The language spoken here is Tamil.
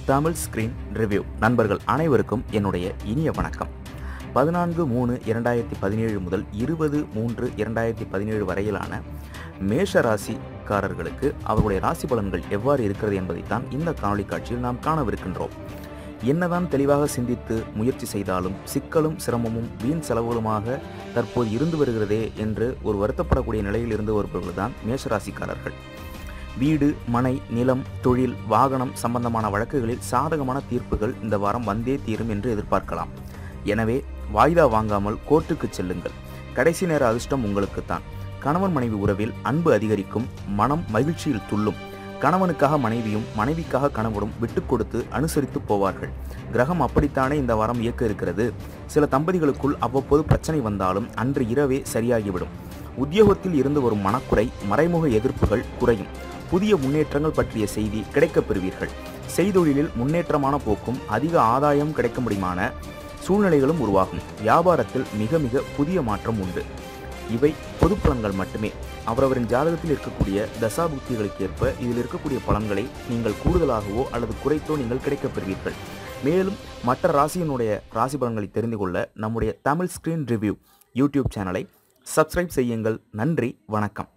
தமிழ் ஸ்கிரீன் ரிவ்யூ நண்பர்கள் அனைவருக்கும் என்னுடைய இனிய வணக்கம். 14/3/2017 முதல் 20/3/2017 வரையிலான மேஷ ராசிக்காரர்களுக்கு அவர்களுடைய ராசி பலன்கள் எவ்வாறு இருக்கிறது என்பதைத்தான் இந்த காணொளி காட்சியில் நாம் காணவிருக்கின்றோம். என்னதான் தெளிவாக சிந்தித்து முயற்சி செய்தாலும் சிக்கலும் சிரமமும் வீண் செலவுகளுமாக தற்போது இருந்து வருகிறதே என்று ஒரு வருத்தப்படக்கூடிய நிலையில் இருந்து வருபவர்கள்தான் மேஷராசிக்காரர்கள். வீடு, மனை, நிலம், தொழில், வாகனம் சம்பந்தமான வழக்குகளில் சாதகமான தீர்ப்புகள் இந்த வாரம் வந்தே தீரும் என்று எதிர்பார்க்கலாம். எனவே வாய்தா வாங்காமல் கோர்ட்டுக்கு செல்லுங்கள். கடைசி நேர அதிர்ஷ்டம் உங்களுக்குத்தான். கணவன் மனைவி உறவில் அன்பு அதிகரிக்கும், மனம் மகிழ்ச்சியில் துள்ளும். கணவனுக்காக மனைவியும் மனைவிக்காக கணவனும் விட்டு கொடுத்து அனுசரித்து போவார்கள். கிரகம் அப்படித்தானே இந்த வாரம் இயக்க இருக்கிறது. சில தம்பதிகளுக்குள் அவ்வப்போது பிரச்சனை வந்தாலும் அன்று இரவே சரியாகிவிடும். உத்தியோகத்தில் இருந்து வரும் மனக்குறை, மறைமுக எதிர்ப்புகள் குறையும். புதிய முன்னேற்றங்கள் பற்றிய செய்தி கிடைக்கப் பெறுவீர்கள். செய்தொழிலில் முன்னேற்றமான போக்கும் அதிக ஆதாயம் கிடைக்க முடியுமான சூழ்நிலைகளும் உருவாகும். வியாபாரத்தில் மிக மிக புதிய மாற்றம் உண்டு. இவை பொது பலன்கள் மட்டுமே. அவரவரின் ஜாதகத்தில் இருக்கக்கூடிய தசாபுக்திகளுக்கு ஏற்ப இதில் இருக்கக்கூடிய பலன்களை நீங்கள் கூடுதலாகவோ அல்லது குறைத்தோ நீங்கள் கிடைக்கப் பெறுவீர்கள். மேலும் மற்ற ராசியினுடைய ராசி பலன்களை தெரிந்து கொள்ள நம்முடைய தமிழ் ஸ்கிரீன் ரிவ்யூ யூடியூப் சேனலை சப்ஸ்கிரைப் செய்யுங்கள். நன்றி, வணக்கம்.